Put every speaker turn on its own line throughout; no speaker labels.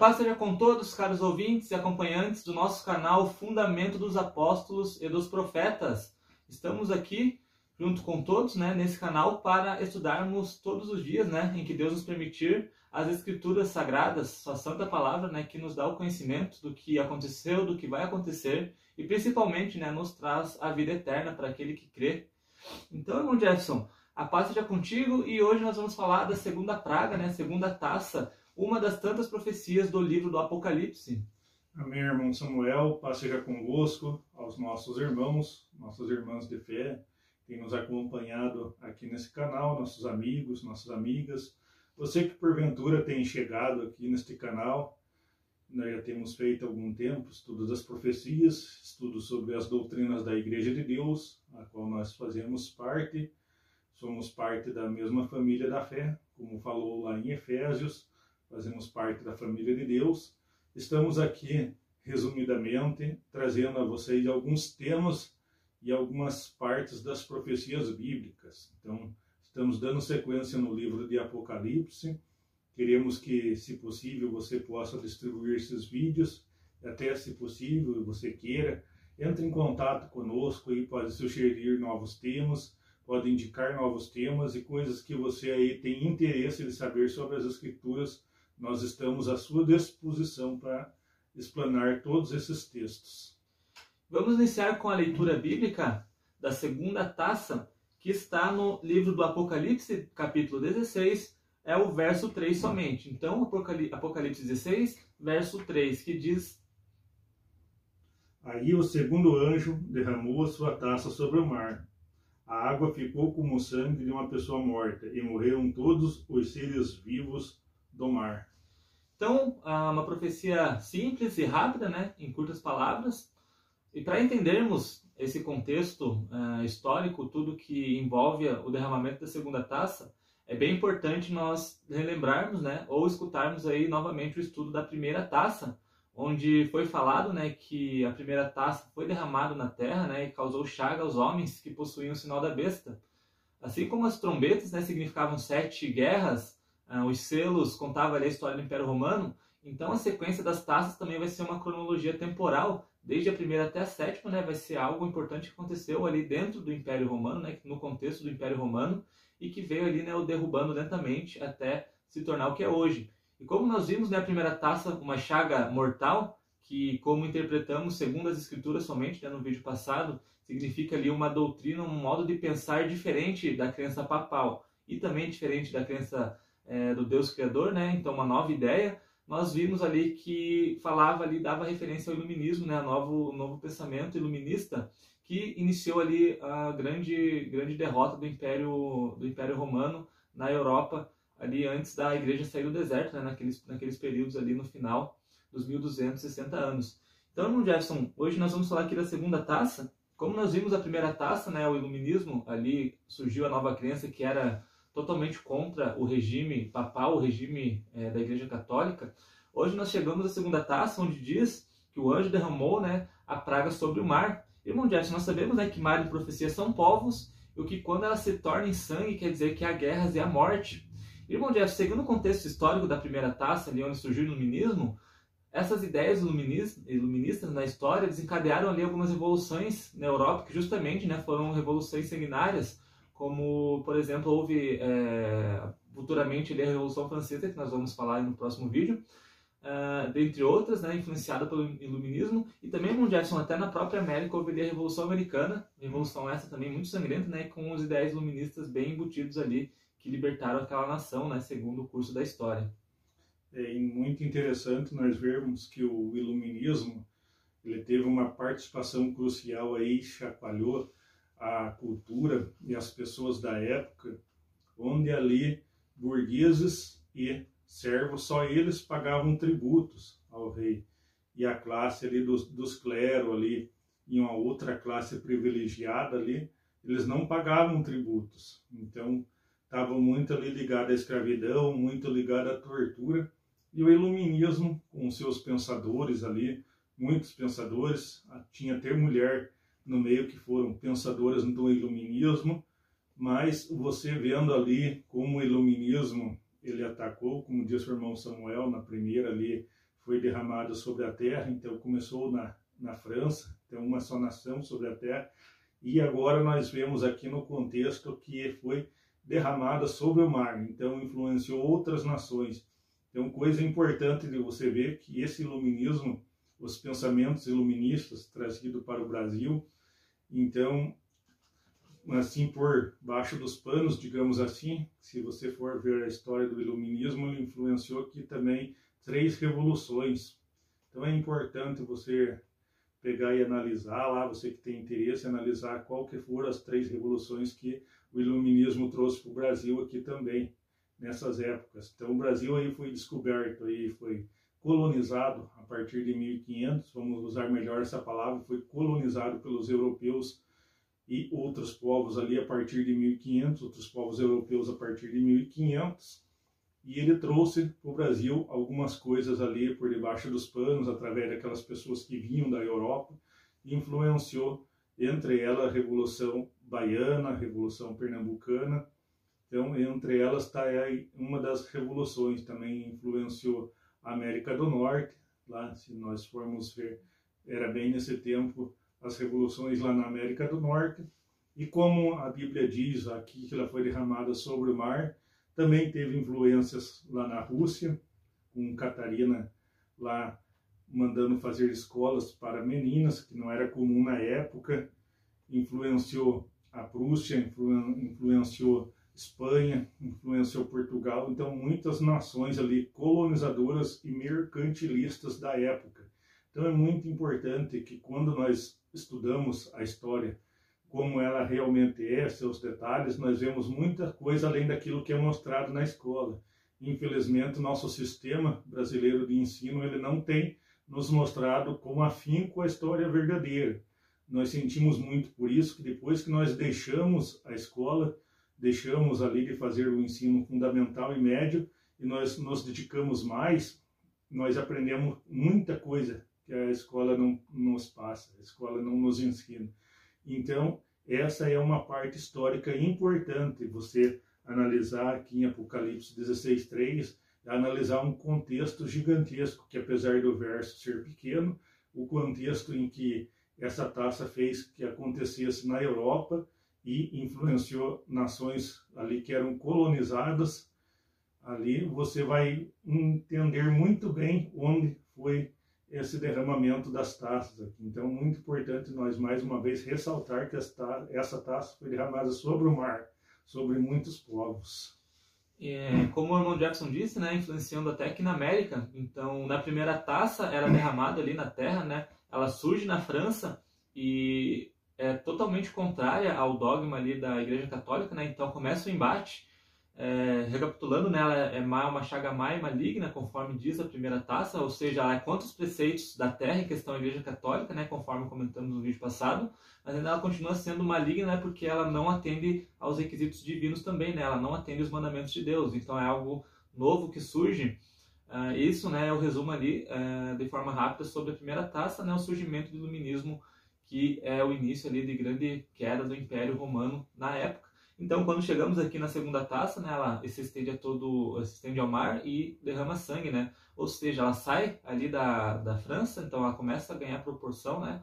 Que a paz seja com todos, caros ouvintes e acompanhantes do nosso canal Fundamento dos Apóstolos e dos Profetas. Estamos aqui junto com todos, nesse canal para estudarmos todos os dias, em que Deus nos permitir as Escrituras Sagradas, sua Santa Palavra, que nos dá o conhecimento do que aconteceu, do que vai acontecer e principalmente, nos traz a vida eterna para aquele que crê. Então, irmão Jefferson, a paz seja contigo e hoje nós vamos falar da segunda praga, segunda taça, uma das tantas profecias do livro do Apocalipse.
Amém, irmão Samuel, paz seja convosco, aos nossos irmãos, nossas irmãs de fé, que têm nos acompanhado aqui nesse canal, nossos amigos, nossas amigas. Você que porventura tem chegado aqui neste canal, nós já temos feito há algum tempo estudos das profecias, estudos sobre as doutrinas da Igreja de Deus, a qual nós fazemos parte, somos parte da mesma família da fé, como falou lá em Efésios, fazemos parte da família de Deus. Estamos aqui, resumidamente, trazendo a vocês alguns temas e algumas partes das profecias bíblicas. Então, estamos dando sequência no livro de Apocalipse. Queremos que, se possível, você possa distribuir esses vídeos, até se possível, você queira, entre em contato conosco e pode sugerir novos temas, pode indicar novos temas e coisas que você aí tem interesse de saber sobre as Escrituras. Nós estamos à sua disposição para explanar todos esses textos.
Vamos iniciar com a leitura bíblica da segunda taça, que está no livro do Apocalipse, capítulo 16, é o verso 3 somente. Então, Apocalipse 16, verso 3, que diz:
Aí o segundo anjo derramou a sua taça sobre o mar. A água ficou como o sangue de uma pessoa morta, e morreram todos os seres vivos do mar.
Então, uma profecia simples e rápida, em curtas palavras. E para entendermos esse contexto histórico, tudo que envolve o derramamento da segunda taça, é bem importante nós relembrarmos, ou escutarmos aí novamente o estudo da primeira taça, onde foi falado, que a primeira taça foi derramada na terra, e causou chaga aos homens que possuíam o sinal da besta. Assim como as trombetas, significavam 7 guerras, os selos contavam ali a história do Império Romano, então a sequência das taças também vai ser uma cronologia temporal, desde a primeira até a sétima, vai ser algo importante que aconteceu ali dentro do Império Romano, no contexto do Império Romano, e que veio ali, o derrubando lentamente até se tornar o que é hoje. E como nós vimos, a primeira taça, uma chaga mortal, que como interpretamos segundo as Escrituras somente, no vídeo passado, significa ali uma doutrina, um modo de pensar diferente da crença papal e também diferente da crença do Deus Criador, então uma nova ideia. Nós vimos ali que falava ali, dava referência ao iluminismo, o novo pensamento iluminista, que iniciou ali a grande derrota do Império Romano na Europa, ali antes da igreja sair do deserto, naqueles períodos ali no final dos 1260 anos. Então, irmão Jefferson, hoje nós vamos falar aqui da segunda taça. Como nós vimos a primeira taça, o iluminismo, ali surgiu a nova crença que era totalmente contra o regime papal, o regime da Igreja Católica. Hoje nós chegamos à segunda taça, onde diz que o anjo derramou a praga sobre o mar. Irmão Jefferson, nós sabemos que mar e profecia são povos, e o que quando elas se tornam em sangue quer dizer que há guerras e há morte. Irmão Jefferson, segundo o contexto histórico da primeira taça, ali onde surgiu o iluminismo, essas ideias iluministas na história desencadearam ali algumas revoluções na Europa, que justamente foram revoluções sanguinárias, como, por exemplo, houve futuramente ali a Revolução Francesa, que nós vamos falar no próximo vídeo, dentre outras, influenciada pelo iluminismo, e também, irmão Jefferson, até na própria América houve ali a Revolução Americana, revolução essa também muito sangrenta, com os ideais iluministas bem embutidos ali, que libertaram aquela nação, segundo o curso da história.
É muito interessante nós vermos que o iluminismo ele teve uma participação crucial aí, chacoalhou a cultura e as pessoas da época, onde ali burgueses e servos, só eles pagavam tributos ao rei. E a classe ali dos clero ali, e uma outra classe privilegiada ali, eles não pagavam tributos. Então, estavam muito ali ligados à escravidão, muito ligados à tortura. E o iluminismo, com seus pensadores ali, muitos pensadores, tinha até mulher no meio que foram pensadoras do iluminismo, mas você vendo ali como o iluminismo ele atacou, como disse o irmão Samuel na primeira ali, foi derramada sobre a terra. Então começou na França, então uma só nação sobre a terra, e agora nós vemos aqui no contexto que foi derramada sobre o mar, então influenciou outras nações. Então, coisa importante de você ver que esse iluminismo, os pensamentos iluministas trazidos para o Brasil, então, assim, por baixo dos panos, digamos assim, se você for ver a história do iluminismo, ele influenciou aqui também 3 revoluções. Então, é importante você pegar e analisar lá, você que tem interesse, analisar qual que foram as 3 revoluções que o iluminismo trouxe para o Brasil aqui também, nessas épocas. Então o Brasil aí foi descoberto, aí foi colonizado a partir de 1500, vamos usar melhor essa palavra, foi colonizado pelos europeus e outros povos ali a partir de 1500, outros povos europeus a partir de 1500, e ele trouxe para o Brasil algumas coisas ali por debaixo dos panos, através daquelas pessoas que vinham da Europa, e influenciou, entre elas, a Revolução Baiana, a Revolução Pernambucana. Então, entre elas está uma das revoluções, também influenciou a América do Norte. Lá, se nós formos ver, era bem nesse tempo as revoluções lá na América do Norte. E como a Bíblia diz aqui que ela foi derramada sobre o mar, também teve influências lá na Rússia, com Catarina lá mandando fazer escolas para meninas, que não era comum na época. Influenciou a Prússia, influenciou Espanha, influenciou Portugal, então muitas nações ali colonizadoras e mercantilistas da época. Então é muito importante que quando nós estudamos a história, como ela realmente é, seus detalhes, nós vemos muita coisa além daquilo que é mostrado na escola. Infelizmente, o nosso sistema brasileiro de ensino, ele não tem nos mostrado com afinco a história verdadeira. Nós sentimos muito por isso que depois que nós deixamos a escola, deixamos ali de fazer o ensino fundamental e médio e nós nos dedicamos mais, nós aprendemos muita coisa que a escola não nos passa, a escola não nos ensina. Então, essa é uma parte histórica importante, você analisar aqui em Apocalipse 16:3, analisar um contexto gigantesco, que apesar do verso ser pequeno, o contexto em que essa taça fez que acontecesse na Europa e influenciou nações ali que eram colonizadas. Ali você vai entender muito bem onde foi esse derramamento das taças aqui. Então, muito importante nós mais uma vez ressaltar que essa taça foi derramada sobre o mar, sobre muitos povos.
Como o irmão Jackson disse, né, influenciando até aqui na América. Então, na primeira taça era derramada ali na terra, né? Ela surge na França e é totalmente contrária ao dogma ali da Igreja Católica, né? Então começa o embate, recapitulando, né? Ela é uma chaga má e maligna, conforme diz a primeira taça, ou seja, ela é contra os preceitos da terra em questão da Igreja Católica, né? Conforme comentamos no vídeo passado, mas ainda ela continua sendo maligna, né? Porque ela não atende aos requisitos divinos também, né? Ela não atende os mandamentos de Deus, então é algo novo que surge. Isso, né, é o resumo ali, de forma rápida, sobre a primeira taça, né? O surgimento do iluminismo, que é o início ali de grande queda do Império Romano na época. Então, quando chegamos aqui na segunda taça, né, ela se estende ao mar e derrama sangue, né? Ou seja, ela sai ali da França, então ela começa a ganhar proporção, né?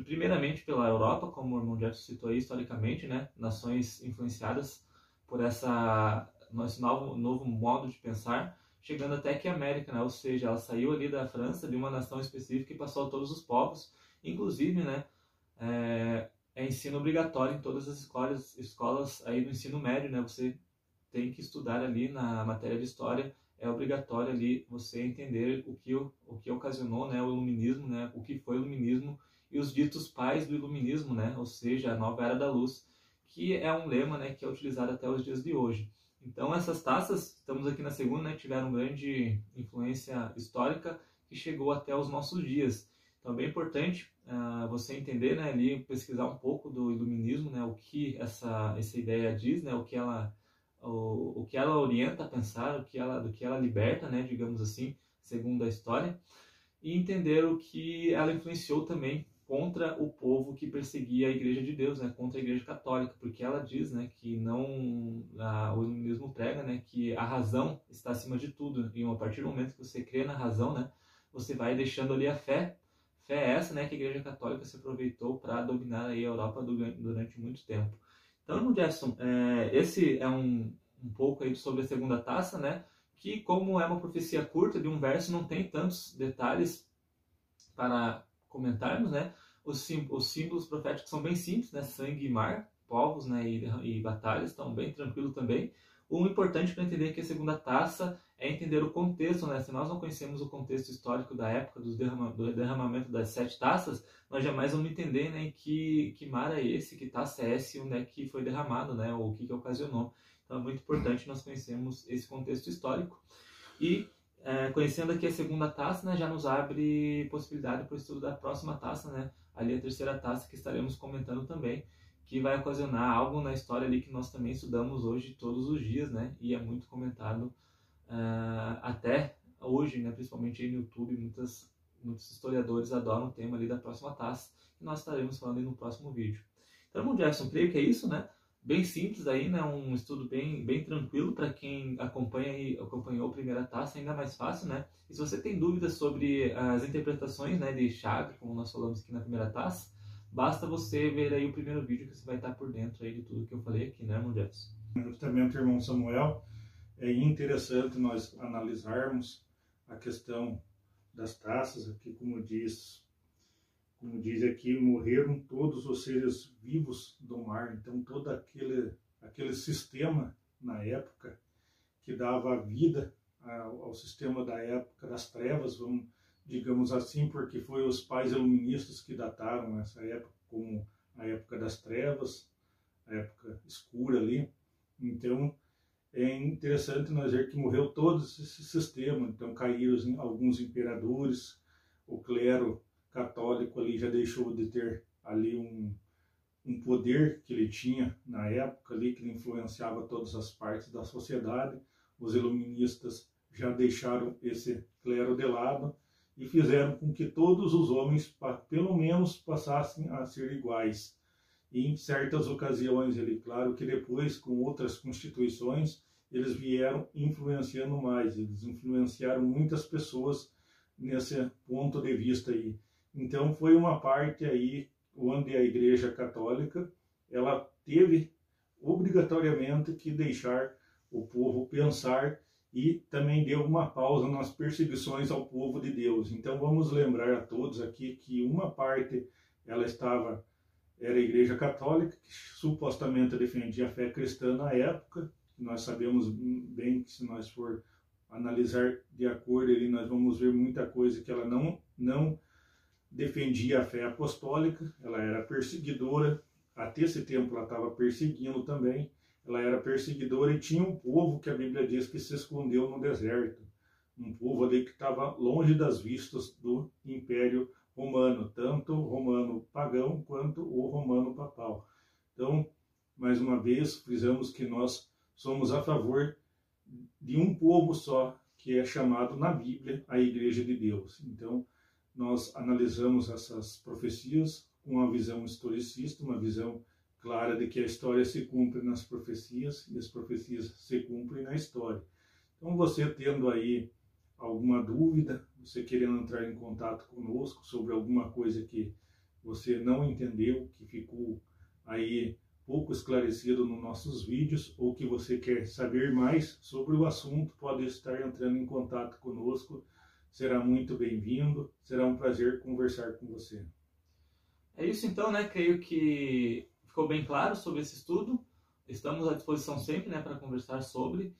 Primeiramente pela Europa, como o irmão Jefferson citou aí, historicamente, né? Nações influenciadas por esse novo modo de pensar, chegando até aqui a América, né? Ou seja, ela saiu ali da França, de uma nação específica, e passou a todos os povos, inclusive, né? É ensino obrigatório em todas as escolas aí do ensino médio, né? Você tem que estudar ali na matéria de história, é obrigatório ali você entender o que ocasionou, né, o iluminismo, né? O que foi o iluminismo e os ditos pais do iluminismo, né? Ou seja, a nova era da luz, que é um lema, né, que é utilizado até os dias de hoje. Então essas taças, estamos aqui na segunda, né, tiveram grande influência histórica que chegou até os nossos dias. Então é bem importante você entender, né, ali, pesquisar um pouco do iluminismo, né, o que essa ideia diz, né, o que ela orienta a pensar, do que ela liberta, né, digamos assim, segundo a história, e entender o que ela influenciou também contra o povo que perseguia a Igreja de Deus, né, contra a Igreja Católica, porque ela diz, né, que o iluminismo prega, né, que a razão está acima de tudo, e a partir do momento que você crê na razão, né, você vai deixando ali a fé. Fé é essa, né, que a Igreja Católica se aproveitou para dominar aí a Europa durante muito tempo. Então, irmão Jefferson, esse é um pouco aí sobre a segunda taça, né, que como é uma profecia curta de um verso, não tem tantos detalhes para comentarmos, né. Os símbolos proféticos são bem simples, né, sangue e mar, povos, né, e batalhas, estão bem tranquilo também. O importante para entender que a segunda taça é entender o contexto, né? Se nós não conhecemos o contexto histórico da época do derramamento das 7 taças, nós jamais vamos entender, né, que mar é esse, que taça é essa e onde é que foi derramado, né, ou o que ocasionou. Então é muito importante nós conhecermos esse contexto histórico. E conhecendo aqui a segunda taça, né, já nos abre possibilidade para o estudo da próxima taça, né? Ali a terceira taça que estaremos comentando também, que vai ocasionar algo na história ali que nós também estudamos hoje todos os dias, né? E é muito comentado até hoje, né? Principalmente aí no YouTube, muitos historiadores adoram o tema ali da próxima taça, que nós estaremos falando aí no próximo vídeo. Então, irmão Jefferson, creio que é isso, né? Bem simples aí, né? Um estudo bem tranquilo para quem acompanhou a primeira taça, ainda mais fácil, né? E se você tem dúvidas sobre as interpretações, né, de chave, como nós falamos aqui na primeira taça, basta você ver aí o primeiro vídeo que você vai estar por dentro aí de tudo que eu falei aqui, né, irmão Jefferson?
Justamente, irmão Samuel, é interessante nós analisarmos a questão das taças, aqui como diz aqui, morreram todos os seres vivos do mar. Então todo aquele sistema na época que dava vida ao sistema da época das trevas, digamos assim, porque foi os pais iluministas que dataram essa época como a época das trevas, a época escura ali. Então é interessante nós ver que morreu todo esse sistema. Então caíram alguns imperadores, o clero católico ali já deixou de ter ali um poder que ele tinha na época ali, que ele influenciava todas as partes da sociedade. Os iluministas já deixaram esse clero de lado e fizeram com que todos os homens, pelo menos, passassem a ser iguais. E em certas ocasiões, claro que depois, com outras constituições, eles vieram influenciando mais, eles influenciaram muitas pessoas nesse ponto de vista aí. Então foi uma parte aí onde a Igreja Católica ela teve obrigatoriamente que deixar o povo pensar e também deu uma pausa nas perseguições ao povo de Deus. Então vamos lembrar a todos aqui que uma parte era a Igreja Católica, que supostamente defendia a fé cristã na época. Nós sabemos bem que se nós for analisar de acordo ali, nós vamos ver muita coisa que ela não defendia a fé apostólica, ela era perseguidora, até esse tempo ela estava perseguindo também, ela era perseguidora e tinha um povo que a Bíblia diz que se escondeu no deserto, um povo ali que estava longe das vistas do Império Romano, tanto o romano pagão quanto o romano papal. Então, mais uma vez, frisamos que nós somos a favor de um povo só, que é chamado na Bíblia a Igreja de Deus. Então, nós analisamos essas profecias com uma visão historicista, uma visão clara de que a história se cumpre nas profecias e as profecias se cumprem na história. Então, você tendo aí alguma dúvida, você querendo entrar em contato conosco sobre alguma coisa que você não entendeu, que ficou aí pouco esclarecido nos nossos vídeos, ou que você quer saber mais sobre o assunto, pode estar entrando em contato conosco. Será muito bem-vindo, será um prazer conversar com você.
É isso então, né? Creio que ficou bem claro sobre esse estudo. Estamos à disposição sempre, né, para conversar sobre.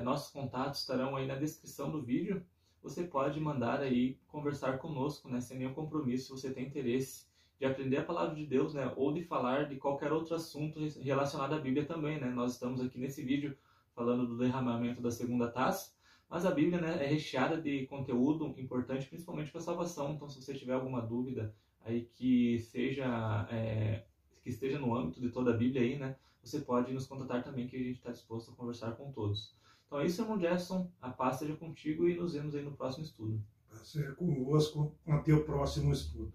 Nossos contatos estarão aí na descrição do vídeo. Você pode mandar aí conversar conosco, né, sem nenhum compromisso, se você tem interesse de aprender a palavra de Deus, né, ou de falar de qualquer outro assunto relacionado à Bíblia também, né. Nós estamos aqui nesse vídeo falando do derramamento da segunda taça, mas a Bíblia, né, é recheada de conteúdo importante, principalmente para a salvação. Então, se você tiver alguma dúvida aí que esteja no âmbito de toda a Bíblia aí, né, você pode nos contatar também, que a gente está disposto a conversar com todos. Então é isso, irmão Jefferson. A paz seja contigo e nos vemos aí no próximo estudo.
A paz seja convosco. Até o próximo estudo.